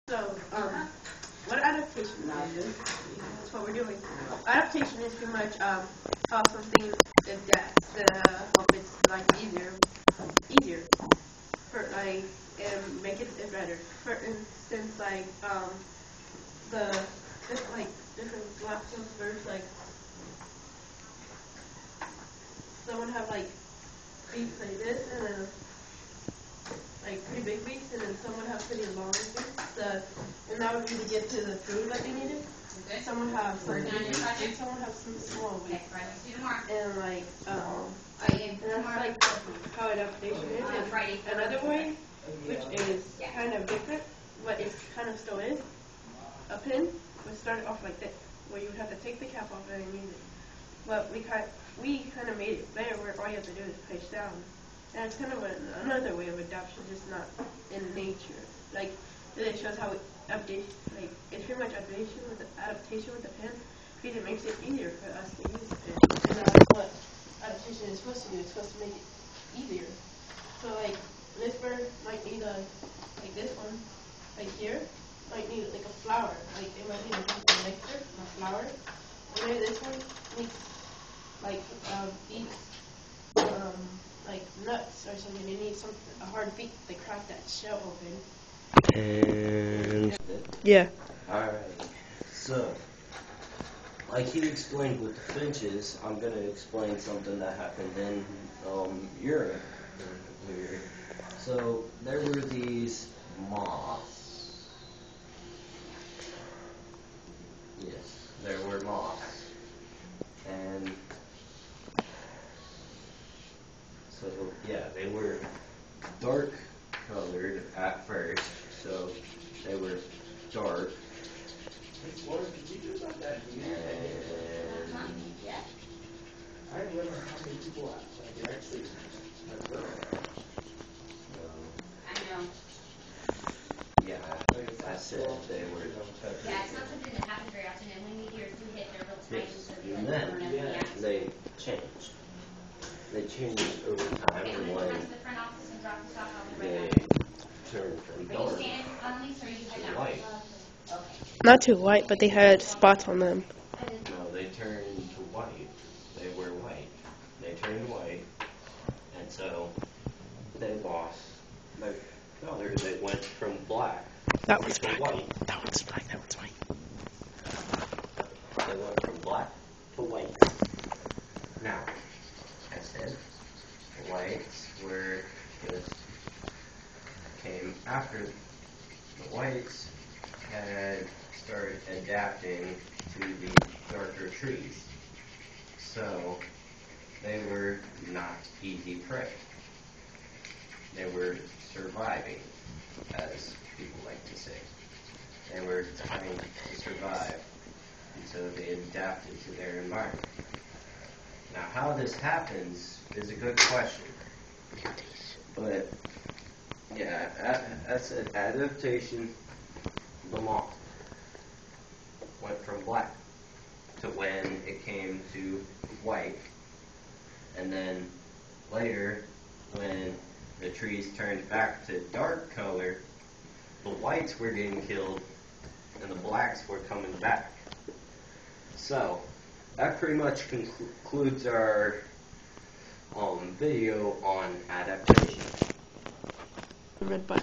So, what adaptation is? That's what we're doing. Adaptation is pretty much how something adapts to help it like easier for like and make it better. For instance, like the different lactose first, like someone have like beaks like this and then like pretty big beaks, and then someone have pretty long beaks. And that would be to get to the food that they needed. Okay. Someone have some big beaks, and someone have some small beaks. And like and that's like how adaptation is. And another way, which is kind of different, but it kind of still is, a pin would start off like this, where you would have to take the cap off and use it. But we kind of made it better, where all you have to do is push down. And it's kind of another way of adoption, just not in nature. Like, it shows how update, like, it's pretty much adaptation with the pen, because it makes it easier for us to use the pen. And that's what adaptation is supposed to do. It's supposed to make it easier. So, like, this bird might need like this one, right here, might need like a flower. Like, it might need a nectar, a flower. And maybe this one needs like eats like nuts or something. They need a hard beak to crack that shell open. And yeah. Alright. So, like he explained with the finches, I'm gonna explain something that happened in Europe. So there were these moths. Yes, there were moths. And so, yeah, they were dark colored at first, so they were dark. I remember how many people actually had girls. I know. Yeah, I said they were. Yeah, it's not something that happens very often, and when you hear two hit, they're real tiny, so And then they changed. They changed over time, okay, and come when to the front office and drop this off, I'll be they right back. turned from Are you dark staying on these, or are you to heading out? white. Okay. Not too white, but they had spots on them. No, they turned to white. They were white. They turned white, and so they lost their color. They went from black That one's to black. white. That one's black. That one's white. They went from black to white. Now, I said the whites were just came after the whites had started adapting to the darker trees. So they were not easy prey. They were surviving, as people like to say. They were trying to survive, and so they adapted to their environment. Now, how this happens is a good question. But, yeah, that's an adaptation. The moth went from black to when it came to white, and then later, when the trees turned back to dark color, the whites were getting killed, and the blacks were coming back. So, that pretty much concludes our video on adaptation. The red button.